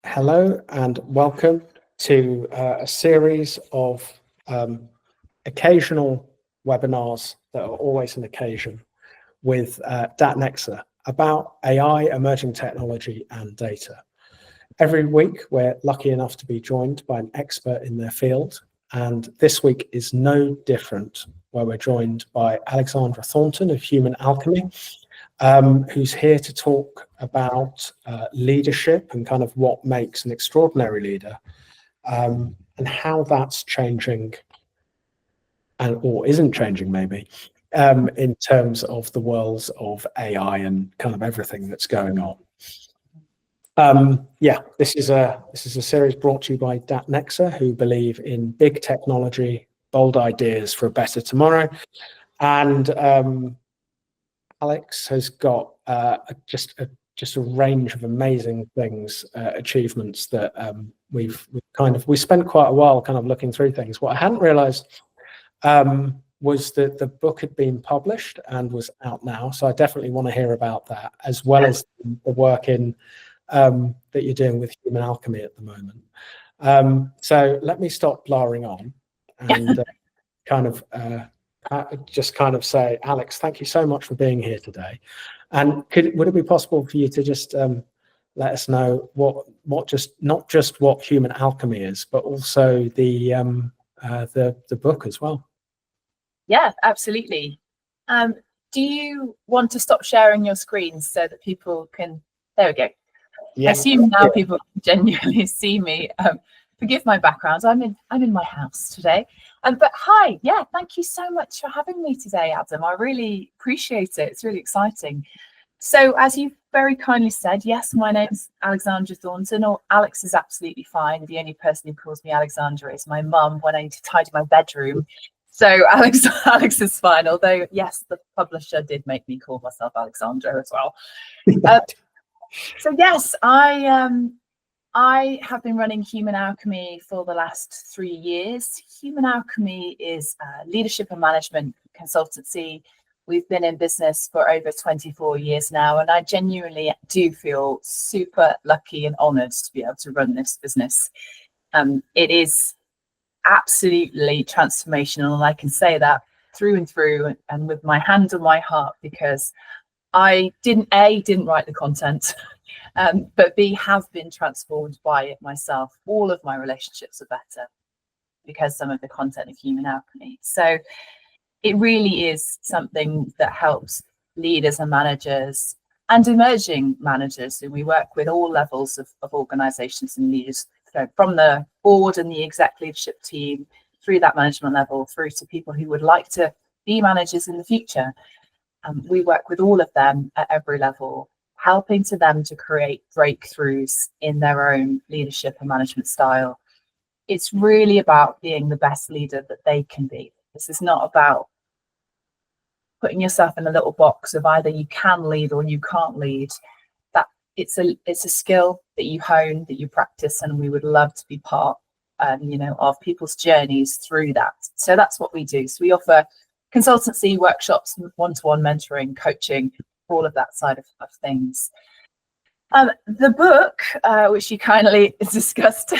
Hello and welcome to a series of occasional webinars that are always an occasion with Datnexa about AI, emerging technology and data. Every week we're lucky enough to be joined by an expert in their field, and this week is no different, where we're joined by Alexandra Thornton of Human Alchemy, who's here to talk about leadership and kind of what makes an extraordinary leader, and how that's changing or isn't changing maybe, in terms of the worlds of AI and kind of everything that's going on. This is a series brought to you by Datnexa, who believe in big technology, bold ideas for a better tomorrow. And Alex has got just a range of amazing things, achievements that we spent quite a while kind of looking through things. What I hadn't realized was that the book had been published and was out now. So I definitely want to hear about that, as well as the work in that you're doing with Human Alchemy at the moment. So let me stop blaring on and just say, Alex, thank you so much for being here today. And would it be possible for you to just let us know not just what Human Alchemy is, but also the book as well? Yeah, absolutely. Do you want to stop sharing your screen so that people can? There we go. Yeah. I assume now people can genuinely see me. Forgive my background. I'm in my house today. But hi, yeah, thank you so much for having me today, Adam. I really appreciate it. It's really exciting. So as you very kindly said, yes, my name's Alexandra Thornton, or Alex is absolutely fine. The only person who calls me Alexandra is my mum when I need to tidy my bedroom. So Alex is fine, although yes, the publisher did make me call myself Alexandra as well. So yes, I have been running Human Alchemy for the last 3 years. Human Alchemy is a leadership and management consultancy. We've been in business for over 24 years now, and I genuinely do feel super lucky and honoured to be able to run this business. It is absolutely transformational, and I can say that through and through and with my hand on my heart, because I didn't write the content, but B, have been transformed by it myself. All of my relationships are better because some of the content of Human Alchemy. So it really is something that helps leaders and managers and emerging managers. And we work with all levels of organizations and leaders, so from the board and the exec leadership team through that management level through to people who would like to be managers in the future. We work with all of them at every level, helping them to create breakthroughs in their own leadership and management style. It's really about being the best leader that they can be. This is not about putting yourself in a little box of either you can lead or you can't lead. That it's a skill that you hone, that you practice, and we would love to be part of people's journeys through that. So that's what we do. So we offer consultancy, workshops, one-to-one mentoring, coaching, all of that side of things. The book, which you kindly discussed,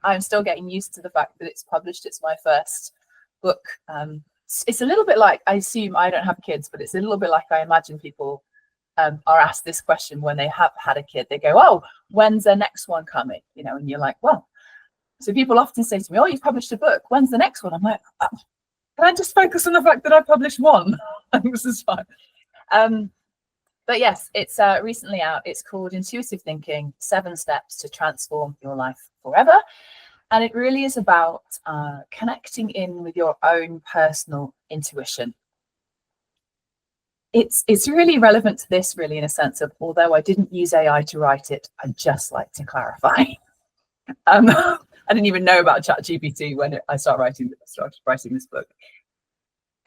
I'm still getting used to the fact that it's published. It's my first book. It's a little bit like, I assume I don't have kids, but it's a little bit like I imagine people are asked this question when they have had a kid. They go, oh, when's the next one coming? And you're like, well, so people often say to me, oh, you've published a book. When's the next one? I'm like, oh, can I just focus on the fact that I published one? This is fine. But yes, it's recently out. It's called Intuitive Thinking, 7 Steps to Transform Your Life Forever. And it really is about connecting in with your own personal intuition. It's really relevant to this, really, in a sense of, although I didn't use AI to write it, I'd just like to clarify. I didn't even know about ChatGPT when I started writing this book.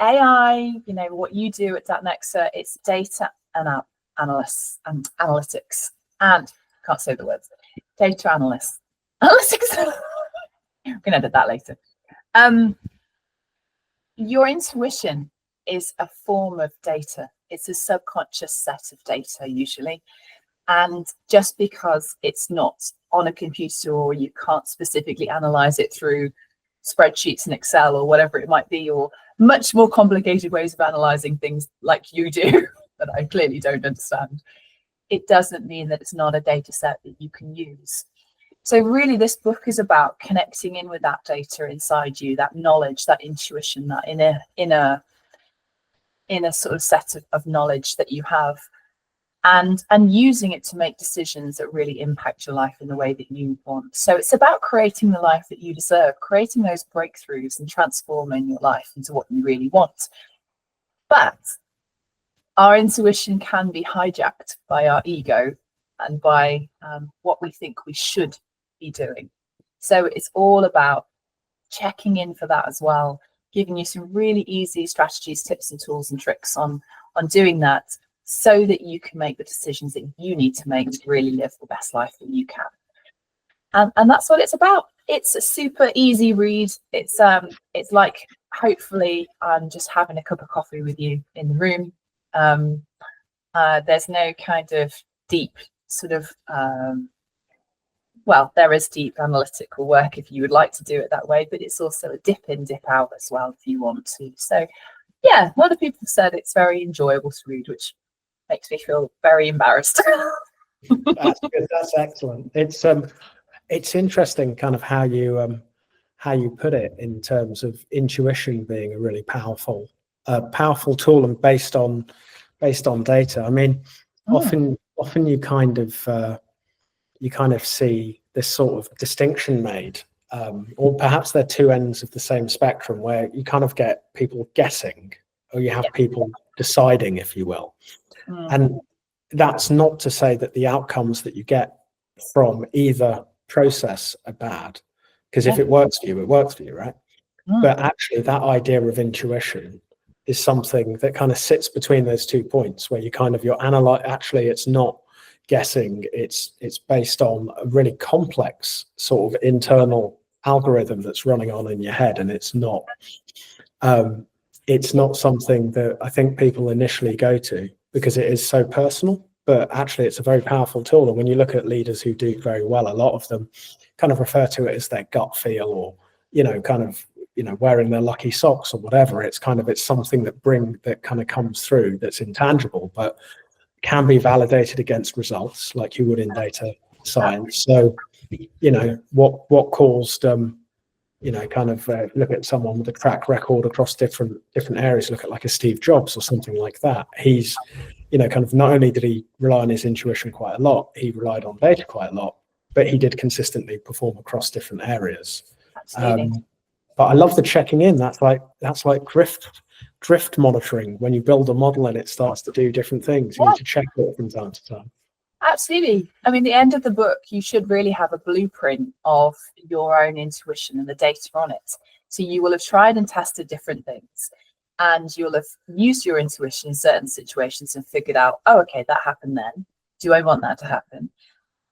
AI, what you do at Datnexa, it's data and analytics, and can't say the words. Data analysts. Analytics. I'm gonna edit that later. Your intuition is a form of data. It's a subconscious set of data usually, And just because it's not on a computer, or you can't specifically analyze it through spreadsheets and Excel or whatever it might be, or much more complicated ways of analyzing things like you do that I clearly don't understand, it doesn't mean that it's not a data set that you can use. So really, this book is about connecting in with that data inside you, that knowledge, that intuition, that inner sort of set of knowledge that you have, and using it to make decisions that really impact your life in the way that you want. So it's about creating the life that you deserve, creating those breakthroughs and transforming your life into what you really want. But our intuition can be hijacked by our ego and by what we think we should be doing. So it's all about checking in for that as well, giving you some really easy strategies, tips and tools and tricks on doing that, so that you can make the decisions that you need to make to really live the best life that you can. And that's what it's about. It's a super easy read. It's like, hopefully I'm just having a cup of coffee with you in the room. There's no kind of deep sort of well, there is deep analytical work if you would like to do it that way, but it's also a dip in, dip out as well if you want to. So yeah, a lot of people said it's very enjoyable to read, which makes me feel very embarrassed. That's good. That's excellent. It's interesting kind of how you put it in terms of intuition being a really powerful tool and based on data. I mean, often you kind of see this sort of distinction made, or perhaps they're two ends of the same spectrum, where you kind of get people guessing, or you have people deciding, if you will. And that's not to say that the outcomes that you get from either process are bad, because if it works for you, it works for you, right? But actually that idea of intuition is something that kind of sits between those 2 points, where you kind of, actually it's not guessing, it's based on a really complex sort of internal algorithm that's running on in your head, and it's not something that I think people initially go to because it is so personal, but actually it's a very powerful tool. And when you look at leaders who do very well, a lot of them kind of refer to it as their gut feel, or wearing their lucky socks or whatever. It's something that kind of comes through, that's intangible but can be validated against results like you would in data science. So what caused look at someone with a track record across different areas, look at like a Steve Jobs or something like that. He's not only did he rely on his intuition quite a lot, he relied on data quite a lot, but he did consistently perform across different areas. But I love the checking in. That's like drift monitoring. When you build a model and it starts to do different things, you need to check it from time to time. Absolutely. I mean, the end of the book, you should really have a blueprint of your own intuition and the data on it. So you will have tried and tested different things, and you'll have used your intuition in certain situations and figured out, oh, okay, that happened then. Do I want that to happen?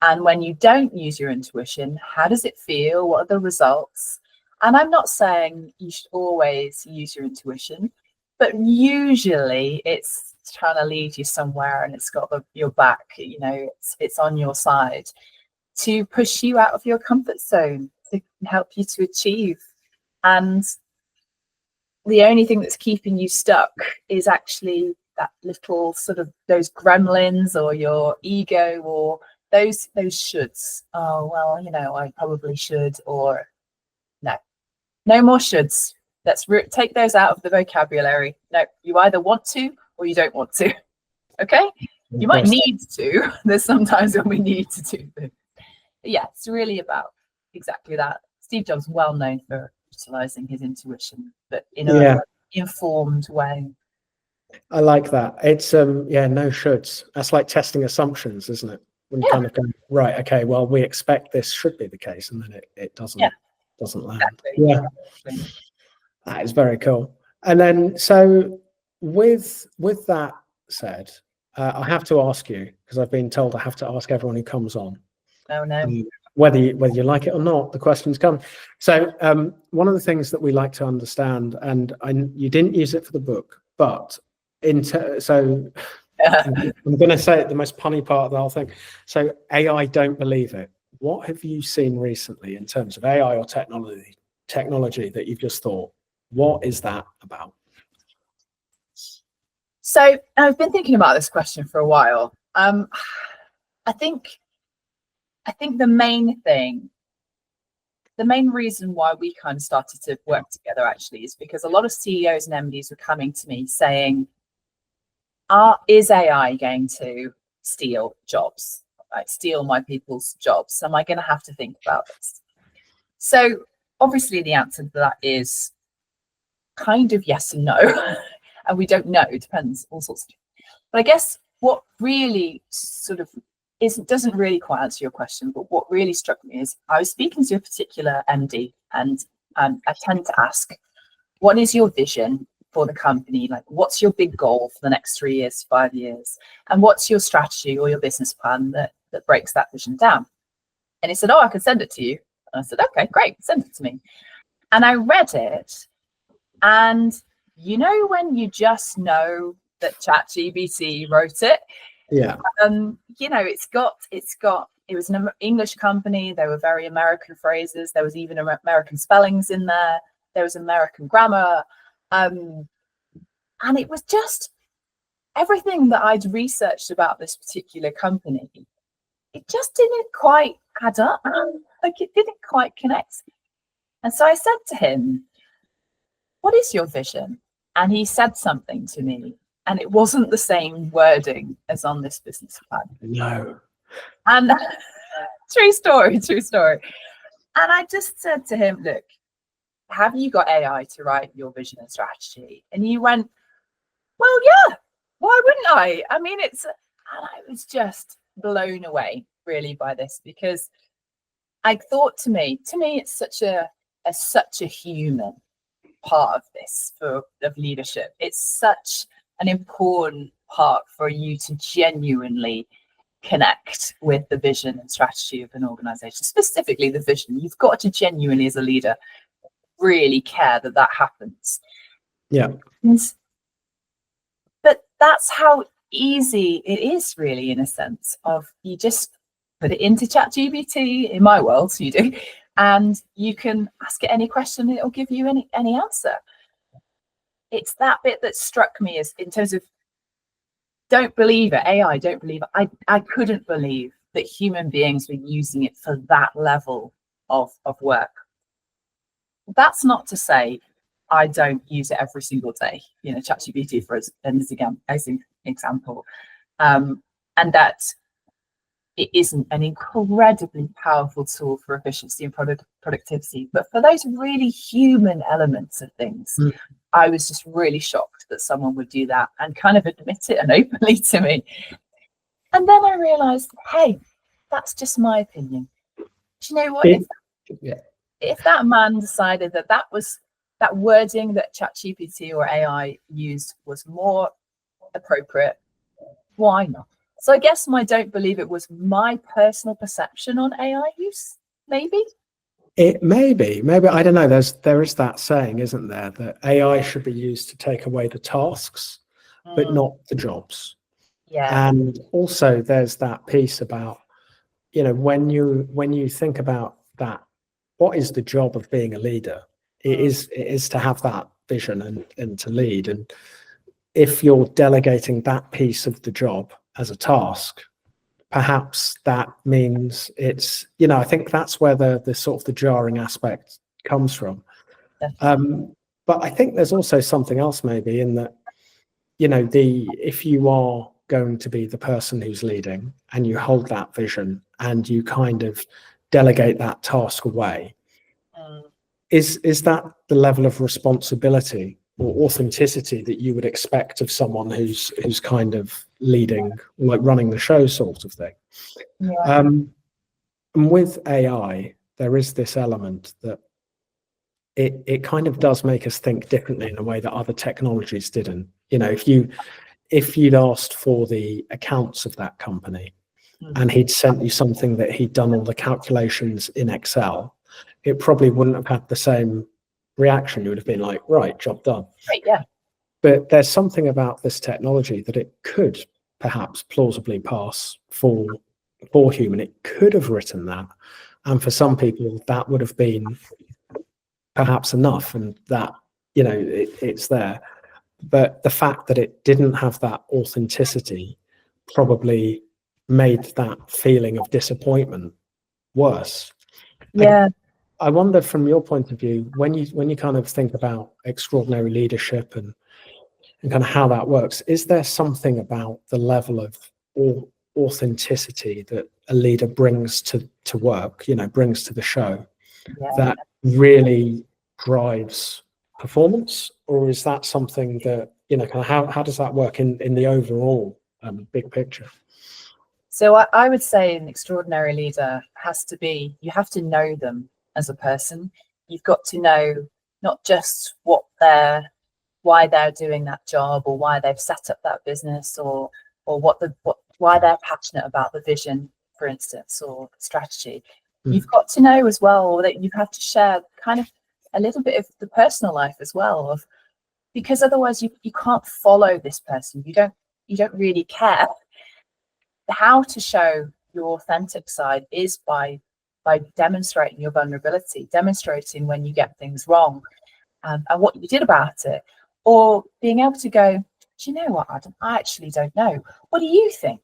And when you don't use your intuition, how does it feel? What are the results? And I'm not saying you should always use your intuition, but usually it's trying to lead you somewhere, and it's got your back, it's on your side to push you out of your comfort zone, to help you to achieve. And the only thing that's keeping you stuck is actually that little sort of those gremlins, or your ego, or those shoulds. Oh, well, I probably should, or no more shoulds. Let's take those out of the vocabulary. No, you either want to or you don't want to. Okay? You might need to. There's sometimes when we need to do things. Yeah, it's really about exactly that. Steve Jobs, well known for utilizing his intuition, but in a informed way. I like that. It's no shoulds. That's like testing assumptions, isn't it? When you kind of go, right, okay, well, we expect this should be the case, and then it doesn't land. Exactly. Yeah. That is very cool. And then, so with that said, I have to ask you, because I've been told I have to ask everyone who comes on. Oh no. Whether you like it or not, the questions come. So one of the things that we like to understand, and you didn't use it for the book, but so I'm going to say the most punny part of the whole thing. So AI, don't believe it. What have you seen recently in terms of AI or technology that you've just thought, what is that about? So I've been thinking about this question for a while. I think the main reason why we kind of started to work together actually is because a lot of CEOs and MDs were coming to me saying, is AI going to steal jobs, like steal my people's jobs? Am I going to have to think about this? So obviously the answer to that is kind of yes and no. And we don't know, it depends, all sorts of things. But I guess what really sort of doesn't really quite answer your question, but what really struck me is I was speaking to a particular MD, and I tend to ask, what is your vision for the company? Like, what's your big goal for the next 3 years, 5 years? And what's your strategy or your business plan that breaks that vision down? And he said, I can send it to you. And I said, okay, great, send it to me. And I read it, and you know when you just know that ChatGPT wrote it? Yeah. It was an English company. There were very American phrases. There was even American spellings in there. There was American grammar. And it was just everything that I'd researched about this particular company. It just didn't quite add up. Like, it didn't quite connect. And so I said to him, what is your vision? And he said something to me, and it wasn't the same wording as on this business plan. No. And true story. And I just said to him, look, have you got AI to write your vision and strategy? And he went, well, yeah, why wouldn't I? I mean, and I was just blown away really by this, because I thought to me, it's such a human part of this of leadership. It's such an important part for you to genuinely connect with the vision and strategy of an organization, specifically the vision. You've got to genuinely, as a leader, really care that happens. Yeah. But that's how easy it is, really, in a sense of you just put it into ChatGPT, in my world, so you do, and you can ask it any question and it'll give you any answer. It's that bit that struck me as in terms of don't believe it, AI, don't believe it. I couldn't believe that human beings were using it for that level of work. That's not to say I don't use it every single day, ChatGPT for as an example, and that it isn't an incredibly powerful tool for efficiency and productivity. But for those really human elements of things, I was just really shocked that someone would do that and kind of admit it and openly to me. And then I realized, hey, that's just my opinion. Do you know what? If that man decided that wording that ChatGPT or AI used was more appropriate, why not? So I guess my don't believe it was my personal perception on AI use, maybe? It may be, I don't know. There is that saying, isn't there, that AI should be used to take away the tasks, but not the jobs. Yeah. And also there's that piece about, when you think about that, what is the job of being a leader? It is to have that vision and to lead. And if you're delegating that piece of the job as a task, perhaps that means it's, I think that's where the sort of the jarring aspect comes from. But I think there's also something else maybe in that, if you are going to be the person who's leading and you hold that vision and you kind of delegate that task away, is that the level of responsibility or authenticity that you would expect of someone who's kind of leading, like running the show sort of thing? Yeah. And with AI, there is this element that it kind of does make us think differently in a way that other technologies didn't. If you'd asked for the accounts of that company and he'd sent you something that he'd done all the calculations in Excel, it probably wouldn't have had the same reaction. You would have been like, right, job done. Right, yeah. But there's something about this technology that it could perhaps plausibly pass for human. It could have written that, and for some people that would have been perhaps enough, and that, you know, it's there. But the fact that it didn't have that authenticity probably made that feeling of disappointment worse. Yeah. I wonder, from your point of view, when you kind of think about extraordinary leadership and kind of how that works, is there something about the level of authenticity that a leader brings to work, you know, brings to the show, that really drives performance? Or is that something that, you know, kind of how does that work in the overall big picture? So I would say an extraordinary leader has to be, you have to know them as a person. You've got to know not just why they're doing that job, or why they've set up that business, or why they're passionate about the vision, for instance, or strategy. You've got to know as well that you have to share kind of a little bit of the personal life as well, because otherwise you can't follow this person. You don't really care. How to show your authentic side is by demonstrating your vulnerability, demonstrating when you get things wrong, and what you did about it, or being able to go, do you know what, Adam, I actually don't know. What do you think?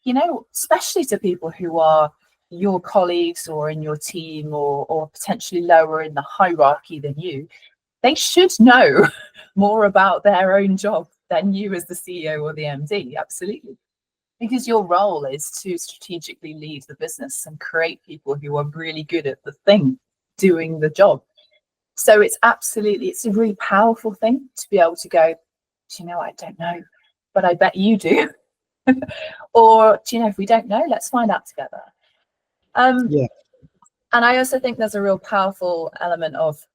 You know, especially to people who are your colleagues or in your team, or potentially lower in the hierarchy than you, they should know more about their own job than you as the CEO or the MD. Absolutely. Because your role is to strategically lead the business and create people who are really good at the thing, doing the job. So it's a really powerful thing to be able to go, do you know, I don't know, but I bet you do. Or, do you know, if we don't know, let's find out together. And I also think there's a real powerful element of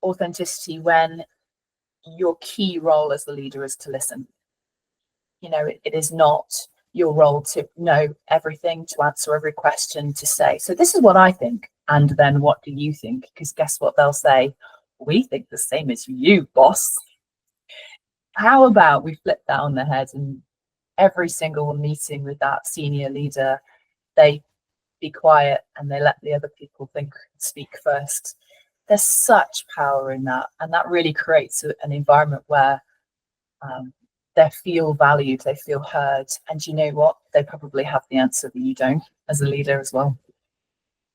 authenticity when your key role as the leader is to listen. You know, it is not your role to know everything, to answer every question, to say, so this is what I think, and then what do you think? Because guess what they'll say? We think the same as you, boss. How about we flip that on the head, and every single meeting with that senior leader, they be quiet and they let the other people speak first. There's such power in that, and that really creates an environment where they feel valued, they feel heard, and you know what? They probably have the answer that you don't as a leader as well.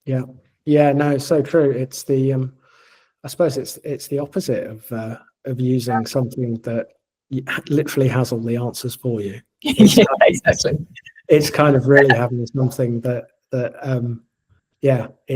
Yeah, no, so true. It's the I suppose it's the opposite of using something that literally has all the answers for you. Yeah, exactly. It's kind of really having something that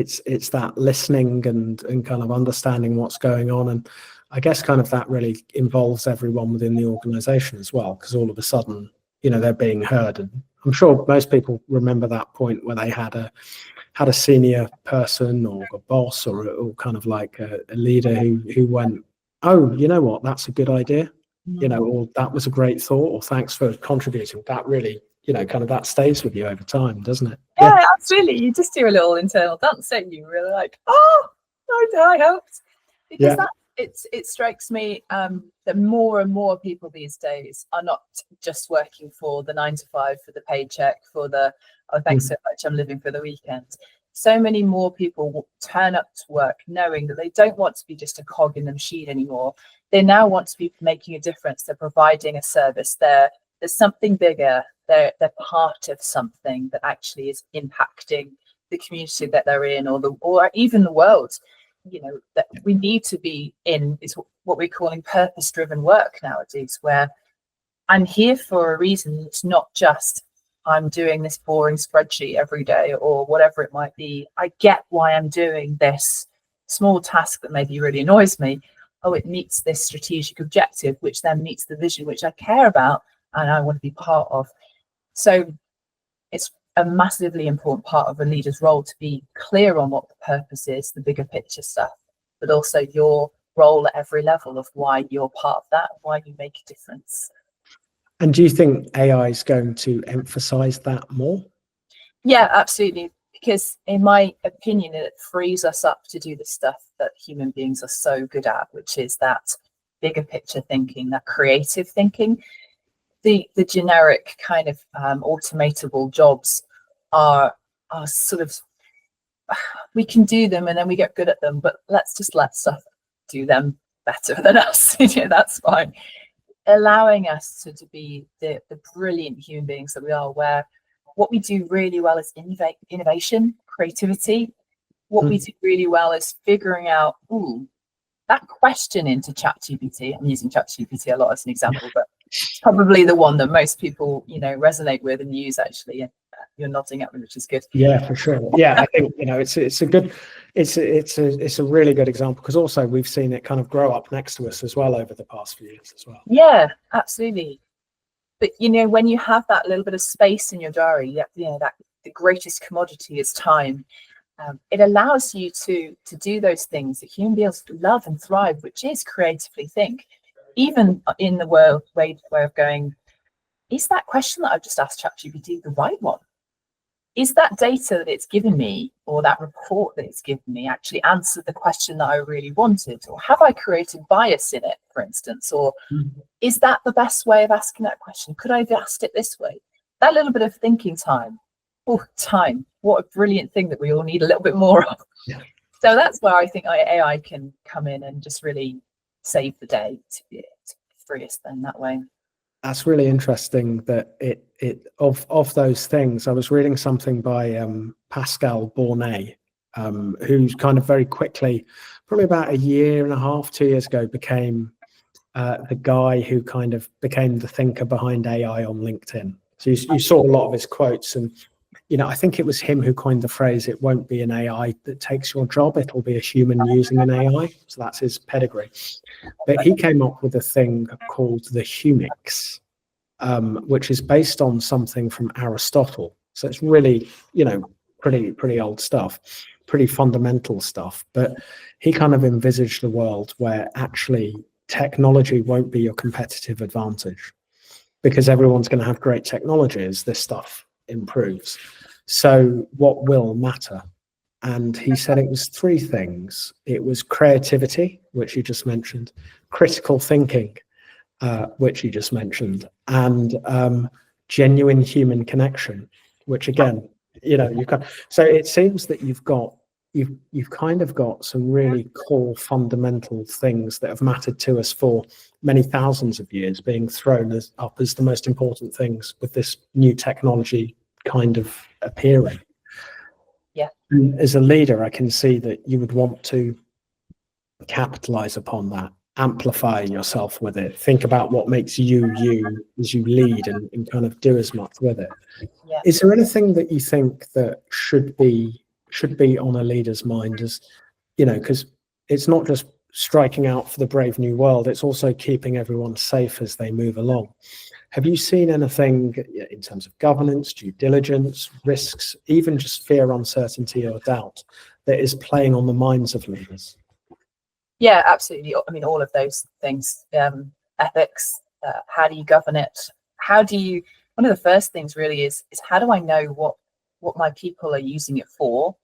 it's that listening and kind of understanding what's going on. And I guess kind of that really involves everyone within the organization as well, because all of a sudden, you know, they're being heard. And I'm sure most people remember that point where they had a senior person or a boss or kind of like a leader who went, oh, you know what, that's a good idea, you know, or that was a great thought, or thanks for contributing. That really, you know, kind of that stays with you over time, doesn't it? Yeah, absolutely. You just do a little internal dance, don't you? Really like, oh, I helped. Because it strikes me that more and more people these days are not just working for the 9 to 5 for the paycheck, for the, oh, thanks so much, I'm living for the weekend. So many more people will turn up to work knowing that they don't want to be just a cog in the machine anymore. They now want to be making a difference. They're providing a service. There's something bigger. They're part of something that actually is impacting the community that they're in, or even the world. You know, that we need to be in is what we're calling purpose-driven work nowadays, where I'm here for a reason. It's not just I'm doing this boring spreadsheet every day or whatever it might be. I get why I'm doing this small task that maybe really annoys me. Oh, it meets this strategic objective, which then meets the vision which I care about and I want to be part of. So it's a massively important part of a leader's role to be clear on what the purpose is, the bigger picture stuff, but also your role at every level of why you're part of that, why you make a difference. And do you think AI is going to emphasize that more? Yeah, absolutely. Because in my opinion, it frees us up to do the stuff that human beings are so good at, which is that bigger picture thinking, that creative thinking. the generic kind of automatable jobs are sort of, we can do them and then we get good at them, but let's just let stuff do them better than us. That's fine. Allowing us to be the brilliant human beings that we are, where what we do really well is innovation, creativity. What we do really well is figuring out, that question into ChatGPT. I'm using ChatGPT a lot as an example, but it's probably the one that most people, resonate with and use, actually. You're nodding at me, which is good. Yeah, for sure. Yeah, I think it's a really good example, because also we've seen it kind of grow up next to us as well over the past few years as well. Yeah, absolutely. But when you have that little bit of space in your diary, that the greatest commodity is time. It allows you to do those things that human beings love and thrive, which is creatively think. Even in the way of going, is that question that I've just asked ChatGPT the right one? Is that data that it's given me, or that report that it's given me, actually answered the question that I really wanted? Or have I created bias in it, for instance? Or is that the best way of asking that question? Could I have asked it this way? That little bit of thinking time. Time. What a brilliant thing that we all need a little bit more of. Yeah. So that's where I think AI can come in and just really save the day, to free us then that way. That's really interesting that of those things. I was reading something by Pascal Bornet, who's kind of very quickly, probably about a year and a half, 2 years ago, became the guy who kind of became the thinker behind AI on LinkedIn. So you saw a lot of his quotes, and I think it was him who coined the phrase, "It won't be an AI that takes your job, it'll be a human using an AI." So that's his pedigree. But he came up with a thing called the Humix, which is based on something from Aristotle. So it's really, pretty old stuff, pretty fundamental stuff. But he kind of envisaged a world where actually technology won't be your competitive advantage, because everyone's going to have great technology as this stuff improves. So what will matter? And he said it was three things. It was creativity, which you just mentioned, critical thinking, which you just mentioned, and genuine human connection, which again, you can. So it seems that you've kind of got some really core fundamental things that have mattered to us for many thousands of years being thrown up as the most important things with this new technology kind of appearing. Yeah. And as a leader, I can see that you would want to capitalize upon that, amplify yourself with it, think about what makes you as you lead, and kind of do as much with it. Yeah. Is there anything that you think that should be on a leader's mind, as because it's not just striking out for the brave new world, it's also keeping everyone safe as they move along? Have you seen anything in terms of governance, due diligence, risks, even just fear, uncertainty, or doubt that is playing on the minds of leaders? Yeah, absolutely. I mean, all of those things, ethics, how do you govern it? One of the first things really is how do I know what my people are using it for?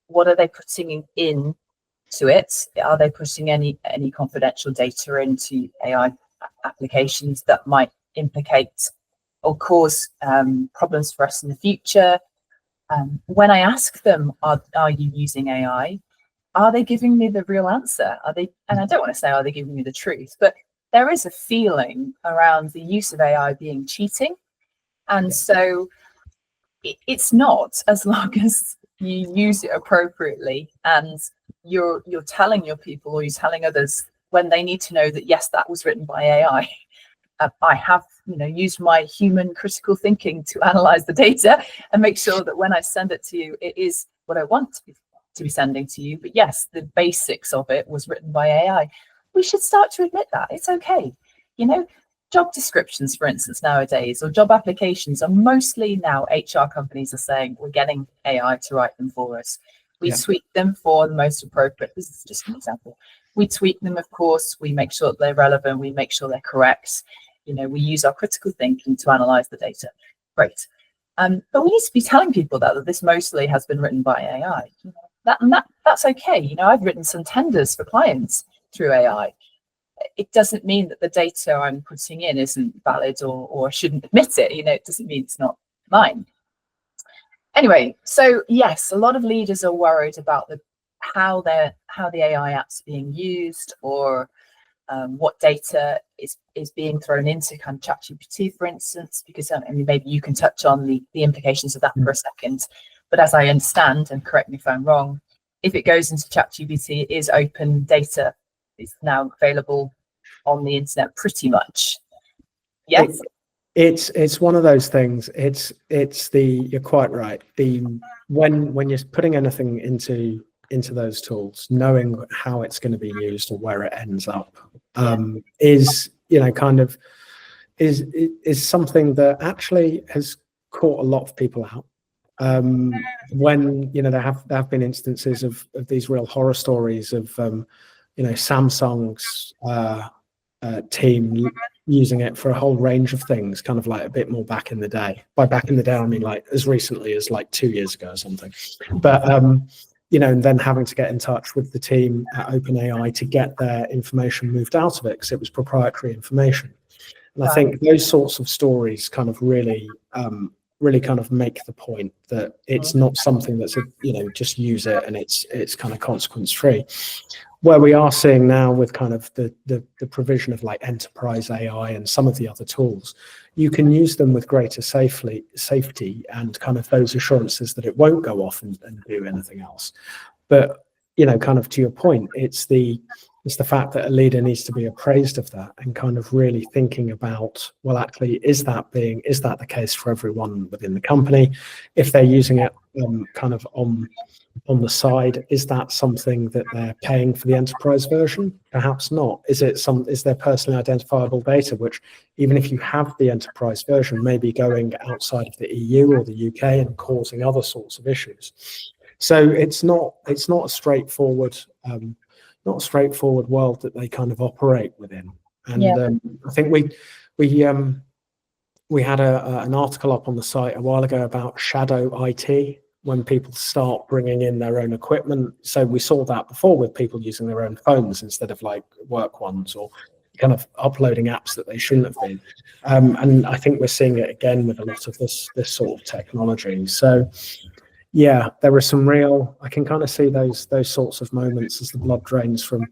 What are they putting in to it? Are they putting any confidential data into AI applications that might implicate or cause problems for us in the future? When I ask them, are you using AI? Are they giving me the real answer? And I don't want to say, are they giving me the truth? But there is a feeling around the use of AI being cheating. And so it's not, as long as you use it appropriately and you're telling your people, or you're telling others when they need to know that, yes, that was written by AI. I have, used my human critical thinking to analyze the data and make sure that when I send it to you, it is what I want to be sending to you. But yes, the basics of it was written by AI. We should start to admit that. It's okay. Job descriptions, for instance, nowadays, or job applications are mostly now HR companies are saying, we're getting AI to write them for us. We tweak them for the most appropriate. This is just an example. We tweak them, of course. We make sure that they're relevant. We make sure they're correct. We use our critical thinking to analyze the data. Great. But we need to be telling people that this mostly has been written by AI. That's okay. I've written some tenders for clients through AI. it doesn't mean that the data I'm putting in isn't valid or I shouldn't admit it. It doesn't mean it's not mine. Anyway, so yes, a lot of leaders are worried about how the AI apps are being used, or what data is being thrown into kind of ChatGPT, for instance, because maybe you can touch on the implications of that for a second. But as I understand, and correct me if I'm wrong, if it goes into ChatGPT, it is open data. It's now available on the internet pretty much. Yes. It's one of those things. You're quite right. When you're putting anything into those tools, knowing how it's going to be used or where it ends up is something that actually has caught a lot of people out. When there have been instances of these real horror stories of Samsung's team using it for a whole range of things, kind of like a bit more back in the day. By back in the day, I mean like as recently as like 2 years ago or something. But and then having to get in touch with the team at OpenAI to get their information moved out of it because it was proprietary information. And I think those sorts of stories kind of really kind of make the point that it's not something that's just use it and it's kind of consequence free. Where we are seeing now with kind of the provision of like enterprise AI and some of the other tools, you can use them with greater safety and kind of those assurances that it won't go off and do anything else. But kind of to your point, it's the fact that a leader needs to be appraised of that and kind of really thinking about, well, actually, is that the case for everyone within the company? If they're using it kind of on the side, is that something that they're paying for the enterprise version? Perhaps not. Is there personally identifiable data, which even if you have the enterprise version, may be going outside of the EU or the UK and causing other sorts of issues? So it's not a straightforward world that they kind of operate within. And I think we had an article up on the site a while ago about shadow IT, when people start bringing in their own equipment. So we saw that before with people using their own phones instead of like work ones, or kind of uploading apps that they shouldn't have been. And I think we're seeing it again with a lot of this sort of technology. So yeah, there are some I can kind of see those sorts of moments as the blood drains from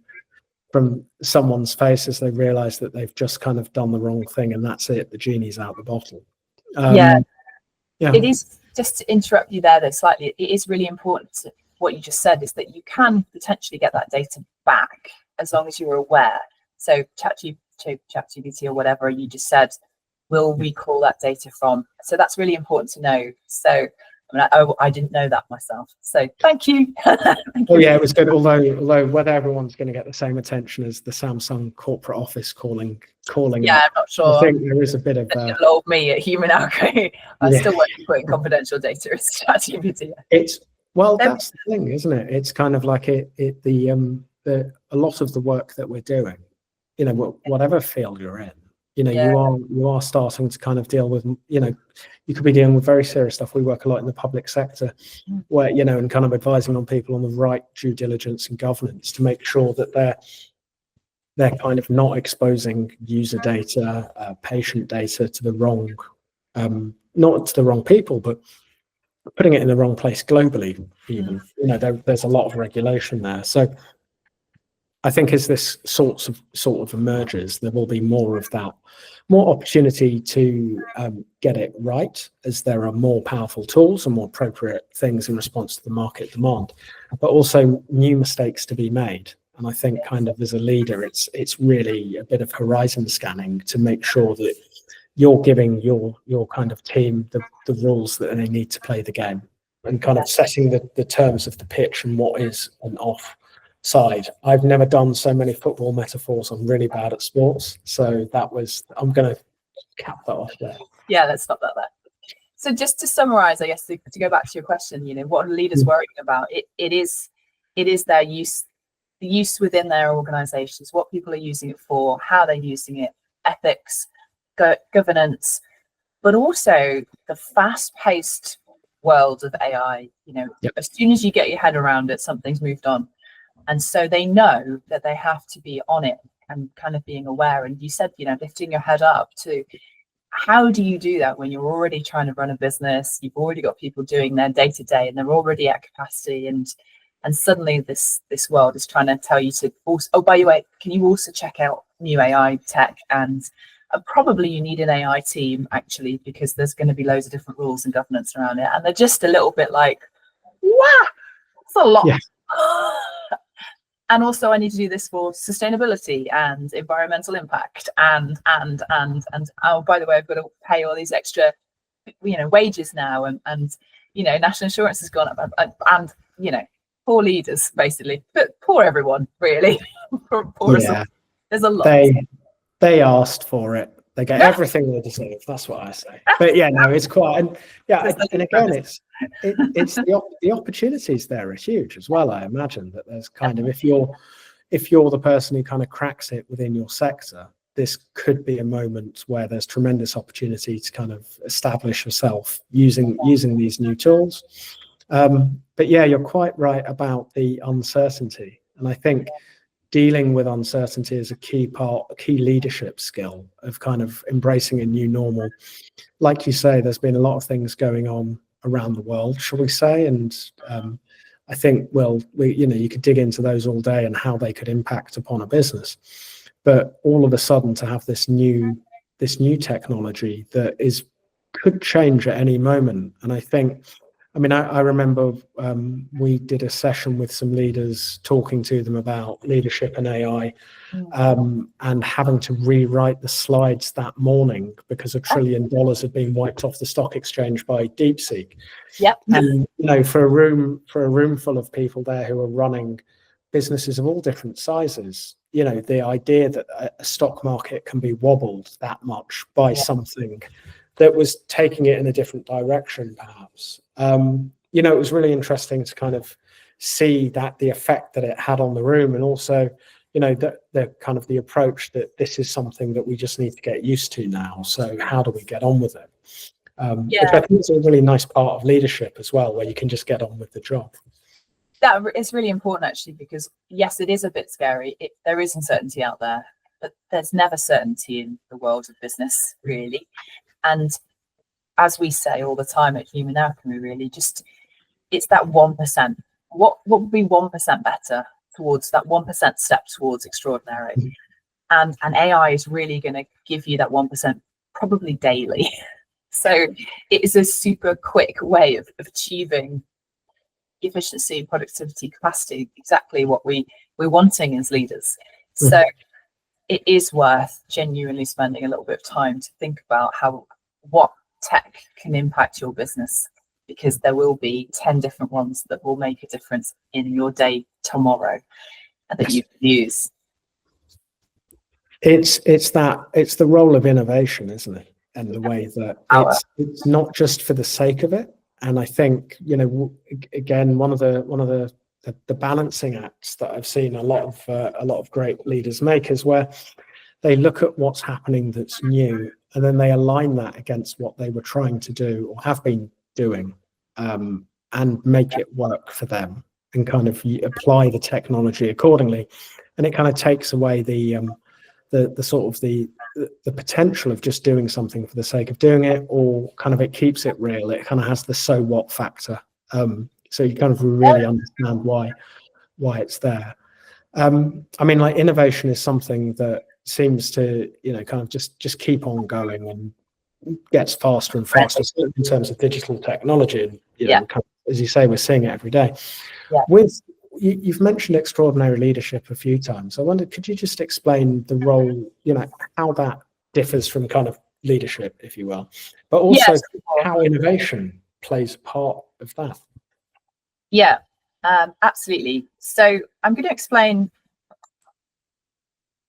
someone's face as they realize that they've just kind of done the wrong thing, and that's it, the genie's out the bottle. Yeah, it is. Just to interrupt you there though slightly, it is really important what you just said, is that you can potentially get that data back as long as you're aware. So ChatGPT or whatever you just said will recall that data from. So that's really important to know. So I didn't know that myself. So thank you. Yeah, it was good. Although whether everyone's going to get the same attention as the Samsung corporate office calling. Yeah, I'm not sure. I think there is a bit of old me at Human Alchemy. I still want to put in confidential data as ChatGPT. That's the thing, isn't it? It's kind of like a lot of the work that we're doing, whatever field you're in, you are starting to kind of deal with, you could be dealing with very serious stuff. We work a lot in the public sector where, and kind of advising on people on the right due diligence and governance to make sure that they're kind of not exposing user data, patient data to the wrong, not to the wrong people, but putting it in the wrong place globally even. There's a lot of regulation there. So I think as this sort of emerges, there will be more of that, more opportunity to get it right, as there are more powerful tools and more appropriate things in response to the market demand, but also new mistakes to be made. And I think kind of as a leader, it's really a bit of horizon scanning to make sure that you're giving your kind of team the rules that they need to play the game, and kind of setting the terms of the pitch and what is an off side. I've never done so many football metaphors. I'm really bad at sports. So I'm going to cap that off there. Yeah, let's stop that there. So just to summarize, I guess, to go back to your question, what are leaders worrying about? It is their use, the use within their organizations, what people are using it for, how they're using it, ethics, governance, but also the fast-paced world of AI. As soon as you get your head around it, something's moved on. And so they know that they have to be on it and kind of being aware. And you said, lifting your head up to how do you do that when you're already trying to run a business, you've already got people doing their day-to-day and they're already at capacity, and suddenly this world is trying to tell you to also, oh, by the way, can you also check out new AI tech, and probably you need an AI team actually, because there's going to be loads of different rules and governance around it, and they're just a little bit like, wow, it's a lot. Yeah. And also I need to do this for sustainability and environmental impact and oh, by the way, I've got to pay all these extra wages now, and national insurance has gone up, and poor leaders basically, but poor everyone really. poor yeah. There's a lot. They asked for it. They get everything they deserve. That's what I say. But yeah, no, it's quite, and yeah, and again, it's the opportunities there are huge as well. I imagine that there's kind of, if you're the person who kind of cracks it within your sector, this could be a moment where there's tremendous opportunity to kind of establish yourself using these new tools. But yeah, you're quite right about the uncertainty, and I think dealing with uncertainty is a key leadership skill of kind of embracing a new normal. Like you say, there's been a lot of things going on around the world, shall we say, and I think you could dig into those all day and how they could impact upon a business. But all of a sudden, to have this new technology that could change at any moment, and I remember we did a session with some leaders talking to them about leadership and AI, and having to rewrite the slides that morning because $1 trillion had been wiped off the stock exchange by DeepSeek. Yep. And for a room full of people there who are running businesses of all different sizes, the idea that a stock market can be wobbled that much by something that was taking it in a different direction, perhaps. It was really interesting to kind of see that the effect that it had on the room, and also, the kind of the approach that this is something that we just need to get used to now. So how do we get on with it? Which I think is a really nice part of leadership as well, where you can just get on with the job. That is really important, actually, because yes, it is a bit scary. There is uncertainty out there, but there's never certainty in the world of business, really. And as we say all the time at Human Alchemy, really, it's that 1%. What would be 1% better towards that 1% step towards extraordinary? And AI is really going to give you that 1% probably daily. So it is a super quick way of achieving efficiency, productivity, capacity, exactly what we're wanting as leaders. So it is worth genuinely spending a little bit of time to think about what tech can impact your business, because there will be 10 different ones that will make a difference in your day tomorrow and that you can use. It's the role of innovation, isn't it? And the way that it's not just for the sake of it. And I think, again, one of the balancing acts that I've seen a lot of great leaders make is where they look at what's happening that's new, and then they align that against what they were trying to do or have been doing, and make it work for them, and kind of apply the technology accordingly. And it kind of takes away the sort of the potential of just doing something for the sake of doing it, or kind of it keeps it real. It kind of has the so what factor. So you kind of really understand why it's there. Like innovation is something that seems to, kind of just keep on going and gets faster and faster in terms of digital technology. And, kind of, as you say, we're seeing it every day. Yeah. You've mentioned extraordinary leadership a few times. I wonder, could you just explain the role, how that differs from kind of leadership, if you will, but also how innovation plays a part of that? Yeah, absolutely. So I'm going to explain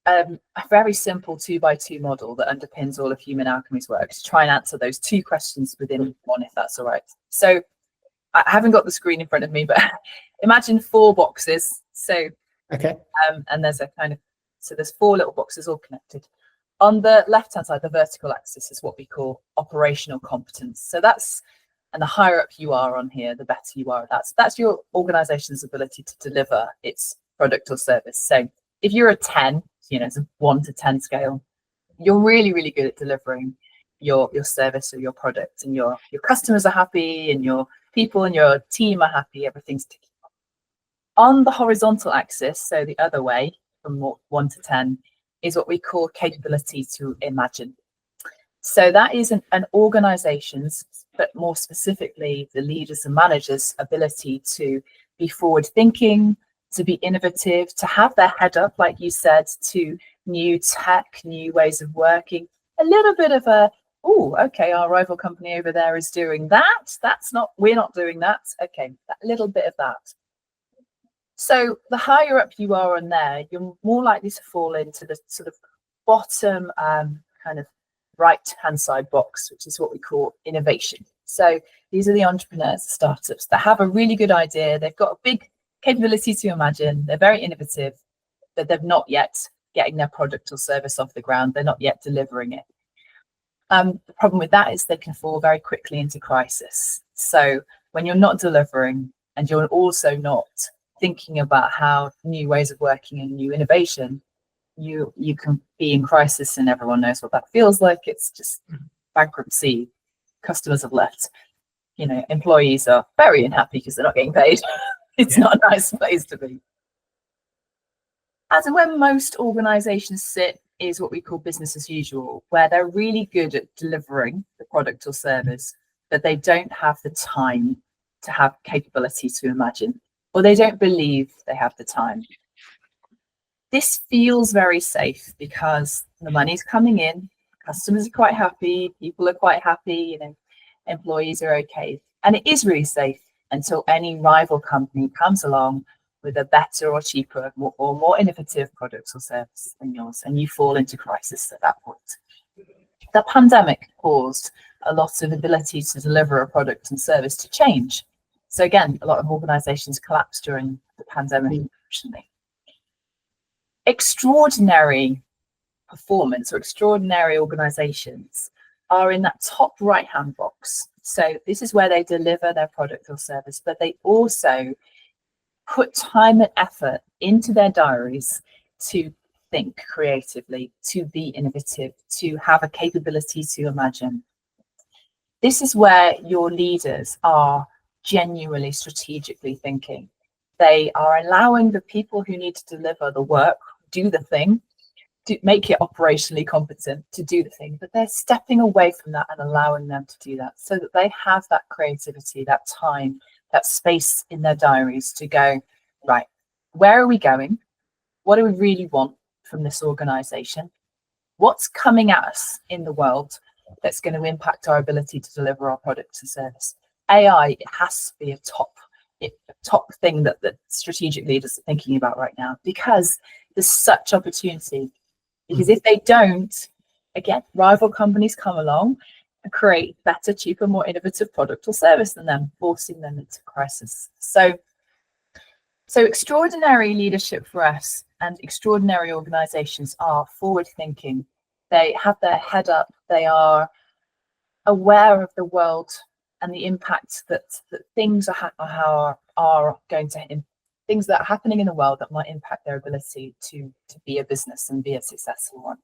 a very simple 2x2 model that underpins all of Human Alchemy's work to try and answer those two questions within one, if that's all right. So I haven't got the screen in front of me, but imagine 4 boxes. So, and there's there's 4 little boxes all connected. On the left-hand side, the vertical axis is what we call operational competence. So and the higher up you are on here, the better you are at that. So that's your organization's ability to deliver its product or service. So if you're a 10, it's a 1 to 10 scale. You're really, really good at delivering your service or your product, and your customers are happy, and your people and your team are happy. Everything's ticking. On the horizontal axis, so the other way from 1 to 10, is what we call capability to imagine. So that is an organization's, but more specifically the leaders and managers' ability to be forward thinking, to be innovative, to have their head up, like you said, to new tech, new ways of working. A little bit of a, oh, okay, our rival company over there is doing that. We're not doing that. Okay, that little bit of that. So the higher up you are on there, you're more likely to fall into the sort of bottom kind of right-hand side box, which is what we call innovation. So these are the entrepreneurs, the startups that have a really good idea. They've got a big capability to imagine. They're very innovative, but they're not yet getting their product or service off the ground. They're not yet delivering it. The problem with that is they can fall very quickly into crisis. So when you're not delivering and you're also not thinking about how new ways of working and new innovation, you can be in crisis, and everyone knows what that feels like. It's just bankruptcy. Customers have left. Employees are very unhappy because they're not getting paid. It's not a nice place to be. As and where most organizations sit is what we call business as usual, where they're really good at delivering the product or service, but they don't have the time to have capability to imagine, or they don't believe they have the time. This feels very safe because the money's coming in, customers are quite happy, people are quite happy, employees are okay. And it is really safe until any rival company comes along with a better or cheaper or more innovative products or services than yours, and you fall into crisis at that point. The pandemic caused a lot of ability to deliver a product and service to change. So again, a lot of organizations collapsed during the pandemic, unfortunately. Extraordinary performance or extraordinary organizations are in that top right-hand box. So this is where they deliver their product or service, but they also put time and effort into their diaries to think creatively, to be innovative, to have a capability to imagine. This is where your leaders are genuinely strategically thinking. They are allowing the people who need to deliver the work, do the thing, to make it operationally competent to do the thing, but they're stepping away from that and allowing them to do that so that they have that creativity, that time, that space in their diaries to go, right, where are we going? What do we really want from this organization? What's coming at us in the world that's going to impact our ability to deliver our products and service? AI, it has to be a top thing that strategic leaders are thinking about right now, because there's such opportunity. Because if they don't, again, rival companies come along and create better, cheaper, more innovative product or service than them, forcing them into crisis. So extraordinary leadership for us and extraordinary organizations are forward thinking. They have their head up. They are aware of the world and the impact that things are going to, things that are happening in the world that might impact their ability to be a business and be a successful one.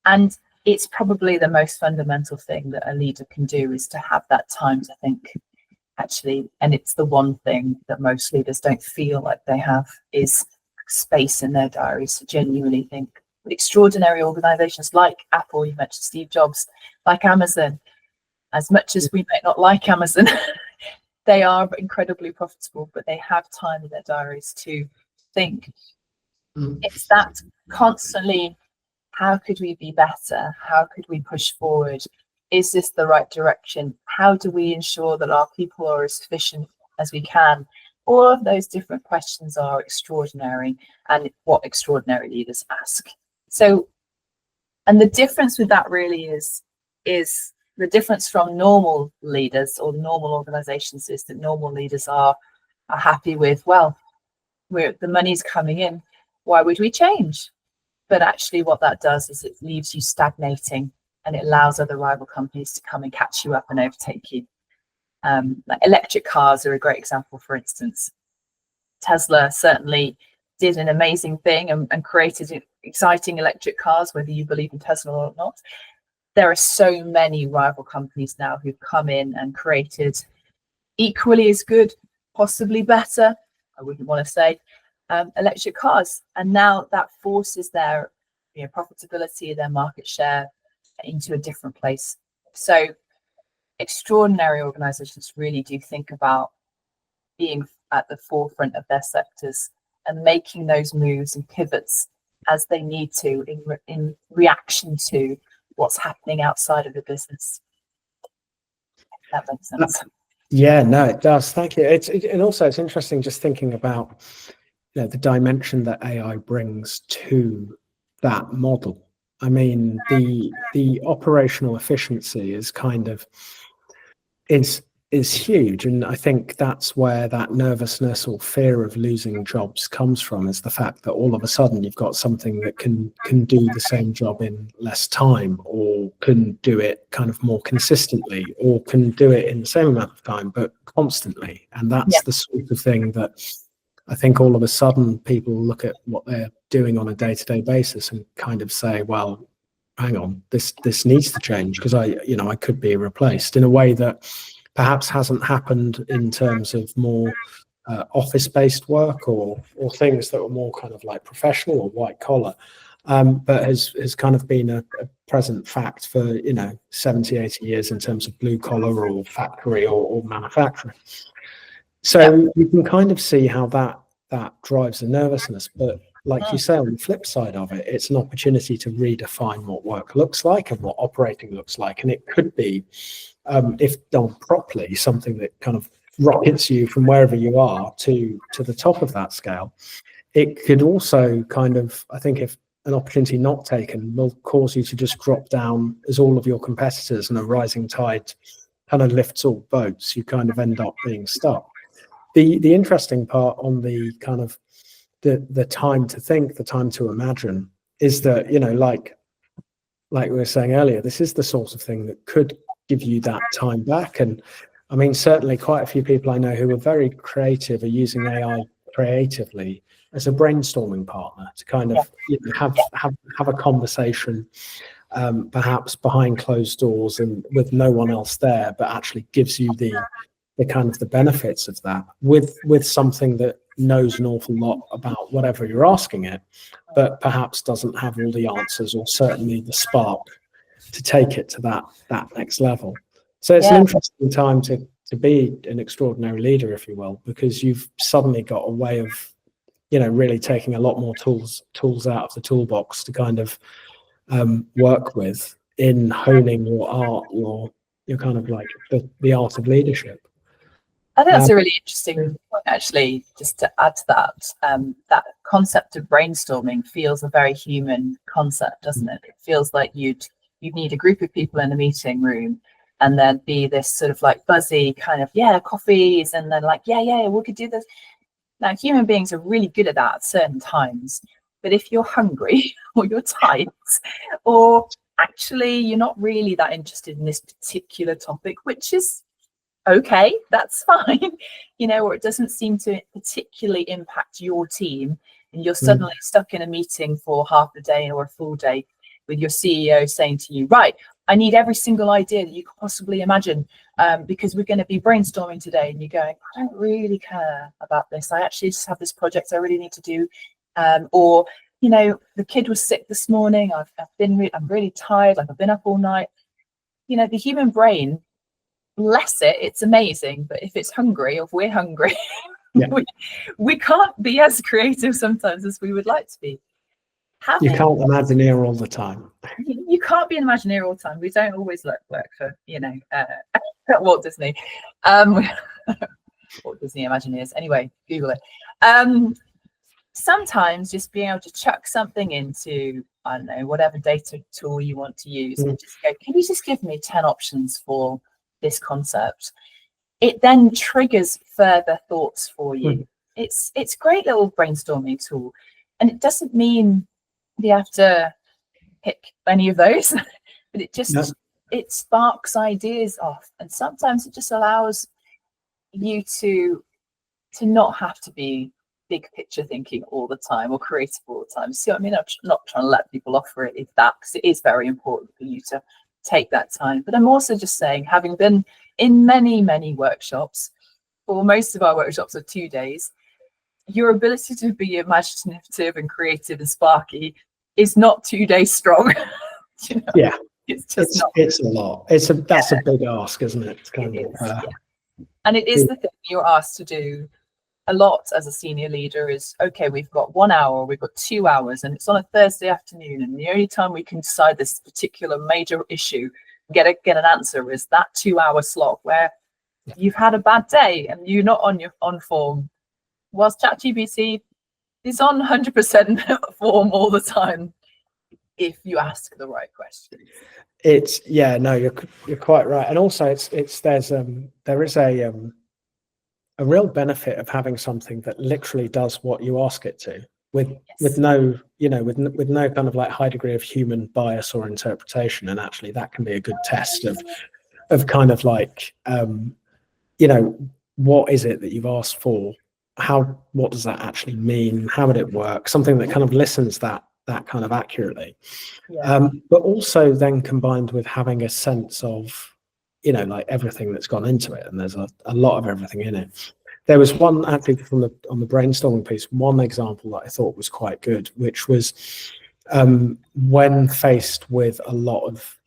And it's probably the most fundamental thing that a leader can do, is to have that time to think, actually. And it's the one thing that most leaders don't feel like they have, is space in their diaries to genuinely think. Extraordinary organizations like Apple, you mentioned Steve Jobs, like Amazon, as much as we might not like Amazon, they are incredibly profitable, but they have time in their diaries to think. It's that constantly, how could we be better? How could we push forward? Is this the right direction? How do we ensure that our people are as efficient as we can? All of those different questions are extraordinary, and what extraordinary leaders ask. So, and the difference with that really is the difference from normal leaders or normal organizations is that normal leaders are happy with, well, the money's coming in, why would we change? But actually what that does is it leaves you stagnating, and it allows other rival companies to come and catch you up and overtake you. Like electric cars are a great example, for instance. Tesla certainly did an amazing thing and created exciting electric cars, whether you believe in Tesla or not. There are so many rival companies now who've come in and created equally as good, possibly better, I wouldn't want to say, electric cars. And now that forces their profitability, their market share into a different place. So extraordinary organizations really do think about being at the forefront of their sectors and making those moves and pivots as they need to in reaction to what's happening outside of the business. If that makes sense. Yeah, no, it does. Thank you. And also it's interesting just thinking about the dimension that AI brings to that model. I mean, the operational efficiency is kind of is huge, and I think that's where that nervousness or fear of losing jobs comes from, is the fact that all of a sudden you've got something that can do the same job in less time, or can do it kind of more consistently, or can do it in the same amount of time but constantly. And that's the sort of thing that I think all of a sudden people look at what they're doing on a day-to-day basis and kind of say, well, hang on, this needs to change, because I could be replaced in a way that perhaps hasn't happened in terms of more office-based work or things that were more kind of like professional or white collar, but has kind of been a present fact for 70, 80 years in terms of blue collar or factory or manufacturing. So you can kind of see how that drives the nervousness. But like you say, on the flip side of it, it's an opportunity to redefine what work looks like and what operating looks like. And it could be, if done properly, something that kind of rockets you from wherever you are to the top of that scale. It could also kind of, I think, if an opportunity not taken, will cause you to just drop down as all of your competitors, and a rising tide kind of lifts all boats. You kind of end up being stuck. The interesting part on the kind of the time to think, the time to imagine, is that, like we were saying earlier, this is the sort of thing that could give you that time back. And I mean, certainly quite a few people I know who are very creative are using AI creatively as a brainstorming partner to kind of have a conversation, perhaps behind closed doors and with no one else there, but actually gives you the kind of the benefits of that with something that knows an awful lot about whatever you're asking it, but perhaps doesn't have all the answers, or certainly the spark to take it to that next level. So it's an interesting time to be an extraordinary leader, if you will, because you've suddenly got a way of really taking a lot more tools out of the toolbox to kind of work with in honing your art, your kind of like the art of leadership. I think that's a really interesting point, actually, just to add to that. That concept of brainstorming feels a very human concept, doesn't it? It feels like you'd need a group of people in a meeting room, and there'd be this sort of like buzzy kind of, coffees, and then like, we could do this. Now, human beings are really good at that at certain times, but if you're hungry or you're tight, or actually you're not really that interested in this particular topic, which is okay, that's fine, or it doesn't seem to particularly impact your team, and you're suddenly stuck in a meeting for half a day or a full day with your CEO saying to you, right, I need every single idea that you could possibly imagine, because we're going to be brainstorming today. And you're going, I don't really care about this. I actually just have this project I really need to do. Or, the kid was sick this morning. I'm really tired. Like, I've been up all night. The human brain, bless it, it's amazing. But if it's hungry, or if we're hungry, we can't be as creative sometimes as we would like to be. You can't Imagineer all the time. You can't be an Imagineer all the time. We don't always work for, Walt Disney. Walt Disney Imagineers. Anyway, Google it. Sometimes just being able to chuck something into, I don't know, whatever data tool you want to use, and just go, can you just give me 10 options for this concept? It then triggers further thoughts for you. It's a great little brainstorming tool, and it doesn't mean you have to pick any of those, but it just it sparks ideas off, and sometimes it just allows you to not have to be big picture thinking all the time or creative all the time. See what I mean? I'm not trying to let people off for it if that, because it is very important for you to take that time. But I'm also just saying, having been in many workshops, or most of our workshops are 2 days, your ability to be imaginative and creative and sparky is not 2 days strong. You know? Yeah, it's just it's a lot. That's a big ask, isn't it? It's kind of, yeah. And it is the thing you're asked to do a lot as a senior leader is, okay, we've got 1 hour, we've got 2 hours, and it's on a Thursday afternoon, and the only time we can decide this particular major issue, get an answer, is that 2 hour slot where you've had a bad day and you're not on form. Whilst ChatGPT is on 100% form all the time if you ask the right questions. You're quite right. And also there is a real benefit of having something that literally does what you ask it to, with no kind of like high degree of human bias or interpretation. And actually that can be a good test of kind of like, what is it that you've asked for? What does that actually mean? How would it work? Something that kind of listens that kind of accurately. But also then combined with having a sense of, like everything that's gone into it, and there's a lot of everything in it. There was one actually on the brainstorming piece, one example that I thought was quite good, which was when faced with a lot of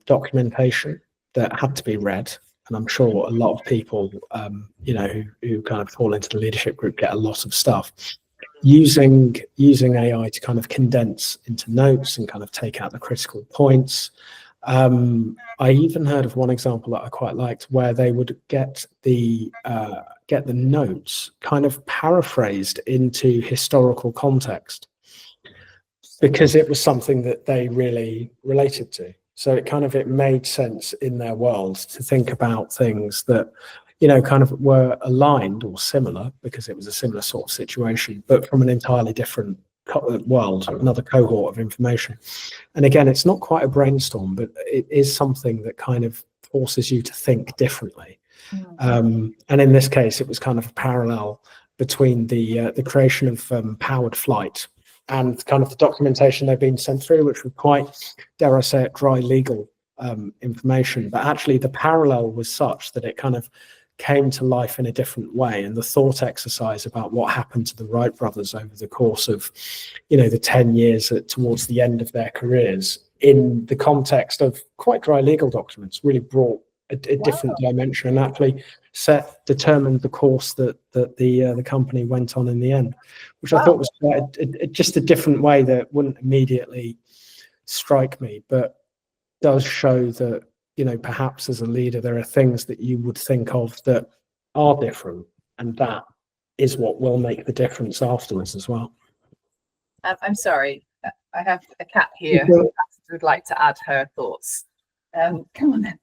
documentation that had to be read, and I'm sure a lot of people, who kind of fall into the leadership group get a lot of stuff. Using AI to kind of condense into notes and kind of take out the critical points. I even heard of one example that I quite liked, where they would get the notes kind of paraphrased into historical context, because it was something that they really related to. So it made sense in their world to think about things that, kind of were aligned or similar, because it was a similar sort of situation, but from an entirely different world, another cohort of information. And again, it's not quite a brainstorm, but it is something that kind of forces you to think differently. And in this case, it was kind of a parallel between the creation of powered flight and kind of the documentation they've been sent through, which was quite, dare I say it, dry legal information. But actually the parallel was such that it kind of came to life in a different way. And the thought exercise about what happened to the Wright brothers over the course of, the 10 years towards the end of their careers, in the context of quite dry legal documents, really brought a different dimension, and actually determined the course that the company went on in the end, which I thought was just a different way that wouldn't immediately strike me, but does show that, perhaps as a leader, there are things that you would think of that are different, and that is what will make the difference afterwards as well. I'm sorry, I have a cat here who would like to add her thoughts. Come on then.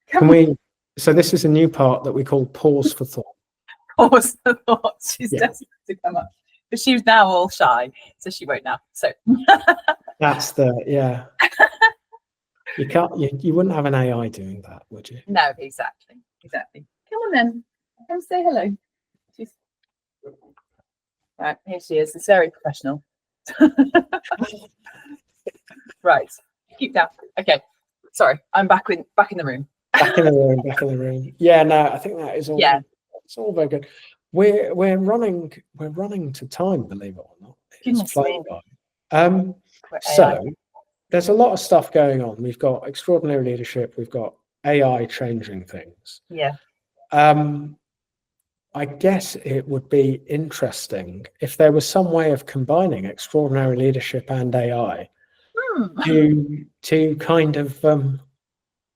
Can we? So this is a new part that we call pause for thought. Pause for thought. She's desperate to come up, but she's now all shy, so she won't now. So that's You can't. You wouldn't have an AI doing that, would you? No, exactly. Come on then, come say hello. Right, here she is. It's very professional. Right, keep down. Okay, sorry, I'm back in the room. Back in the room. Yeah, no, I think that is all. Yeah, it's all very good. We're running to time, believe it or not. Goodness me. So there's a lot of stuff going on. We've got extraordinary leadership. We've got AI changing things. Yeah. I guess it would be interesting if there was some way of combining extraordinary leadership and AI to kind of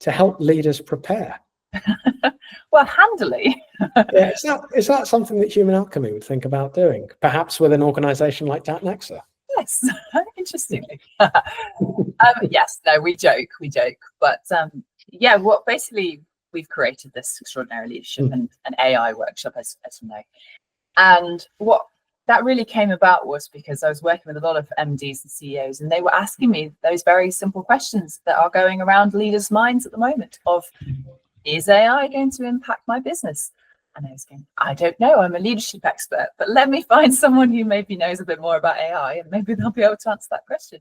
to help leaders prepare. Well, handily. Yeah, is that something that Human Alchemy would think about doing? Perhaps with an organisation like Datnexa? Yes, interestingly. Yes, no, we joke, but what basically we've created this extraordinary leadership and an AI workshop, as you know, and what that really came about was because I was working with a lot of MDs and CEOs, and they were asking me those very simple questions that are going around leaders' minds at the moment of, is AI going to impact my business? And I was going, I don't know, I'm a leadership expert, but let me find someone who maybe knows a bit more about AI and maybe they'll be able to answer that question.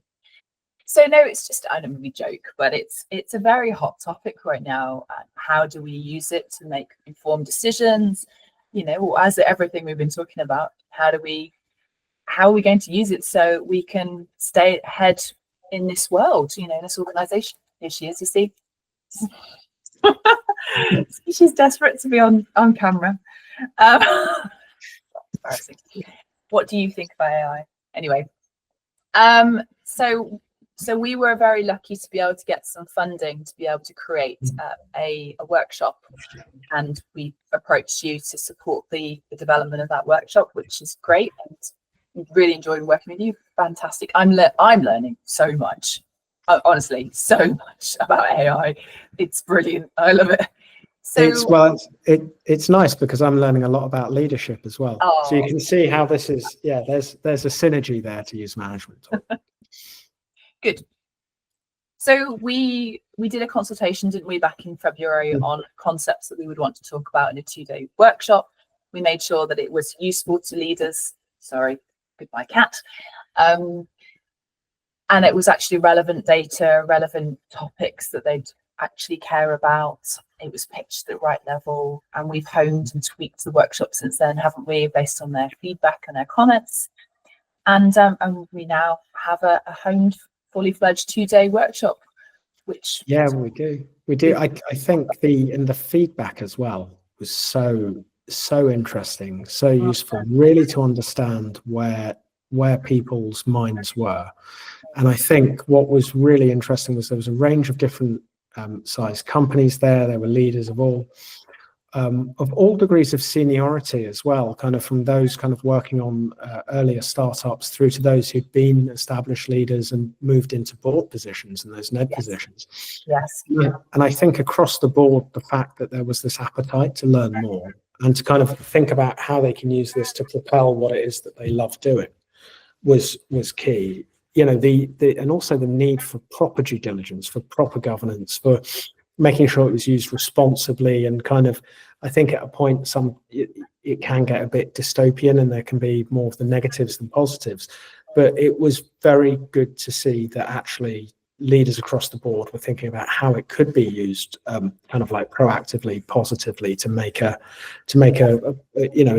So no, it's just, I don't really joke, but it's a very hot topic right now. How do we use it to make informed decisions? You know, as everything we've been talking about, how are we going to use it so we can stay ahead in this world, you know, in this organization? Here she is, you see. She's desperate to be on camera. What do you think about AI? Anyway, so we were very lucky to be able to get some funding to be able to create a workshop, and we approached you to support the development of that workshop, which is great, and really enjoyed working with you. Fantastic. I'm learning so much. Honestly, so much about AI. It's brilliant. I love it. So it's nice because I'm learning a lot about leadership as well. Oh. So you can see how this is. Yeah, there's a synergy there to use management. Good. So we did a consultation, didn't we, back in February on concepts that we would want to talk about in a 2-day workshop. We made sure that it was useful to leaders. Sorry, goodbye cat. And it was actually relevant data, relevant topics that they'd actually care about. It was pitched at the right level, and we've honed and tweaked the workshop since then, haven't we, based on their feedback and their comments. And we now have a honed, fully fledged 2-day workshop, which we do. I think the feedback as well was so interesting, so useful, really to understand where people's minds were. And I think what was really interesting was there was a range of different size companies there. There were leaders of all degrees of seniority as well, kind of from those kind of working on earlier startups through to those who'd been established leaders and moved into board positions and those NED positions. Yes. And I think across the board, the fact that there was this appetite to learn more and to kind of think about how they can use this to propel what it is that they love doing was key. You know, and also the need for proper due diligence, for proper governance, for making sure it was used responsibly, and kind of, I think at a point it can get a bit dystopian and there can be more of the negatives than positives. But it was very good to see that actually leaders across the board were thinking about how it could be used kind of like proactively, positively to make a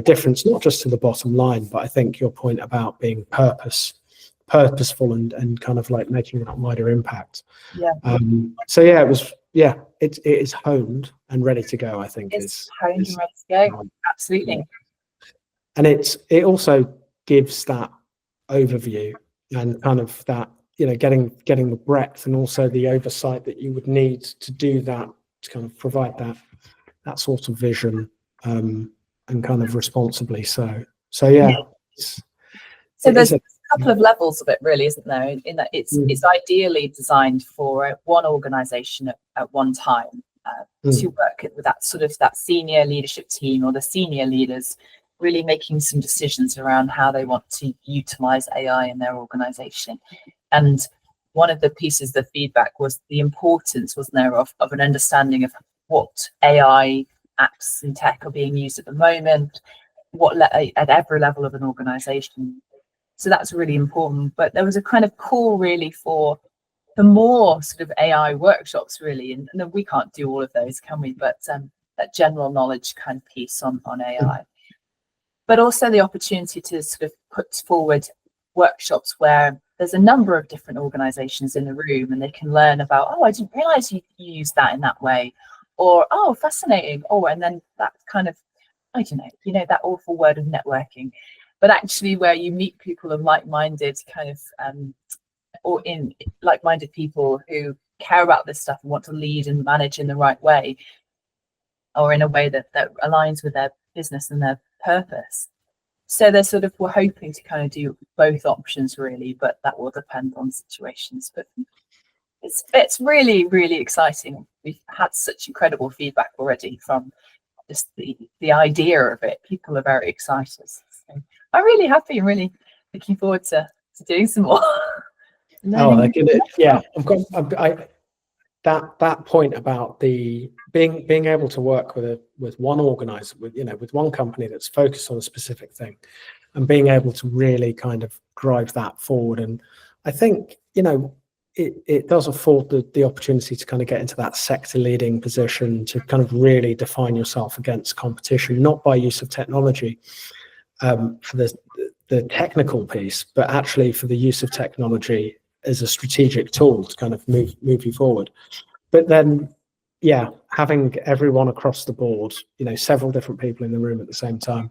difference, not just to the bottom line, but I think your point about being purposeful and kind of like making that wider impact. It is honed and ready to go. I think it's honed and ready to go. Absolutely. And it also gives that overview and kind of that, you know, getting the breadth and also the oversight that you would need to do that, to kind of provide that sort of vision and kind of responsibly. So there's a couple of levels of it, really, isn't there? In that it's ideally designed for one organization at one time to work with that senior leadership team or the senior leaders really making some decisions around how they want to utilize AI in their organization. And one of the pieces of feedback was the importance, wasn't there, of an understanding of what AI apps and tech are being used at the moment, at every level of an organization. So that's really important. But there was a kind of call really for more sort of AI workshops, really. And we can't do all of those, can we? But that general knowledge kind of piece on AI. But also the opportunity to sort of put forward workshops where there's a number of different organizations in the room and they can learn about, oh, I didn't realize you used that in that way. Or, oh, fascinating. Oh, and then that kind of, I don't know, you know, that awful word of networking. But actually where you meet people of like-minded kind of, or in like-minded people who care about this stuff and want to lead and manage in the right way, or in a way that aligns with their business and their purpose. So they're sort of, we're hoping to kind of do both options really, but that will depend on situations. But it's really, really exciting. We've had such incredible feedback already from just the idea of it. People are very excited. So I'm really happy and really looking forward to doing some more. Oh, yeah. that point about the being able to work with one organizer, with one company that's focused on a specific thing, and being able to really kind of drive that forward. And I think, it does afford the opportunity to kind of get into that sector leading position, to kind of really define yourself against competition, not by use of technology for the technical piece, but actually for the use of technology as a strategic tool to kind of move you forward. But then, yeah, having everyone across the board, several different people in the room at the same time,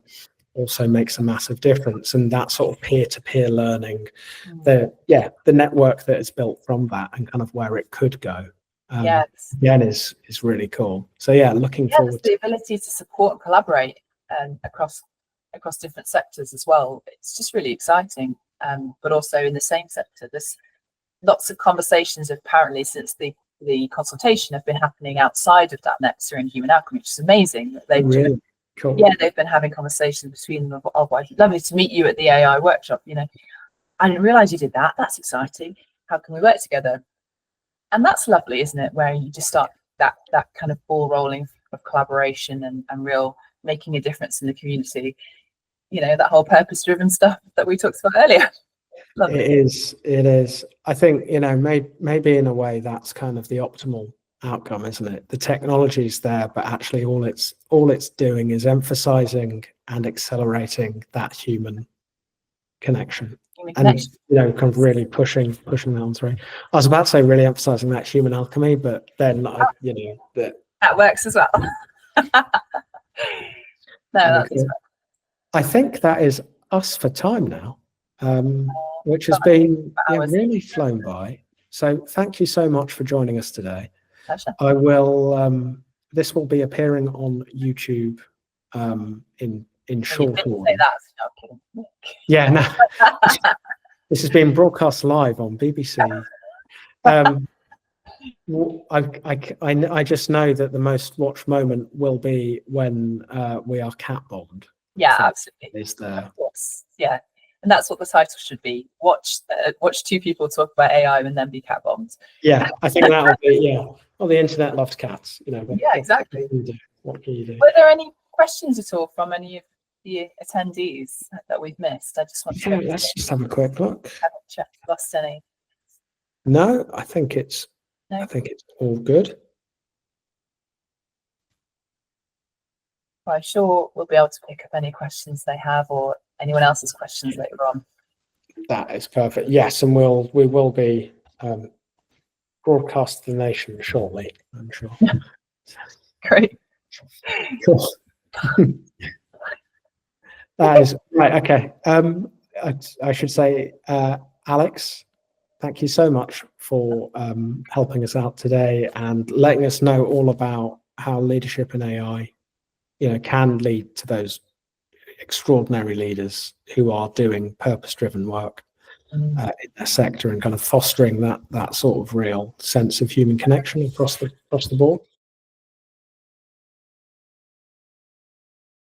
also makes a massive difference. And that sort of peer-to-peer learning, the network that is built from that and kind of where it could go, again, is really cool. So yeah, looking forward to the ability to support and collaborate across different sectors as well. It's just really exciting. But also in the same sector, there's lots of conversations apparently since the consultation have been happening outside of Datnexa and Human Alchemy, which is amazing. That they've really cool. Yeah, they've been having conversations between them of lovely to meet you at the AI workshop. I didn't realize you did that. That's exciting. How can we work together? And that's lovely, isn't it? Where you just start that kind of ball rolling of collaboration and real making a difference in the community. That whole purpose driven stuff that we talked about earlier. Lovely. It is. I think, maybe in a way that's kind of the optimal outcome, isn't it? The technology's there, but actually all it's doing is emphasizing and accelerating that human connection. And kind of really pushing that on through. I was about to say really emphasizing that human alchemy, but then that works as well. That's I think that is us for time now, which has been really flown by. So thank you so much for joining us today. Pleasure. I will. This will be appearing on YouTube in short order. Yeah, no. This has been broadcast live on BBC. I just know that the most watched moment will be when we are cat bombed. Yeah, absolutely. Is there? Yeah, and that's what the title should be. Watch two people talk about AI and then be cat bombed. Yeah, I think that'll be. Yeah. Well, the internet loves cats. Exactly. What can you do? Were there any questions at all from any of the attendees that we've missed? I just want to. Let's just have a quick look. Haven't checked, lost any. No, I think it's all good. I'm sure we'll be able to pick up any questions they have or anyone else's questions later on. That is perfect. Yes, and we will be broadcast to the nation shortly, I'm sure. Great. Cool. That is right. Okay. I should say, Alex, thank you so much for helping us out today and letting us know all about how leadership in AI, can lead to those extraordinary leaders who are doing purpose-driven work in their sector and kind of fostering that sort of real sense of human connection across the board.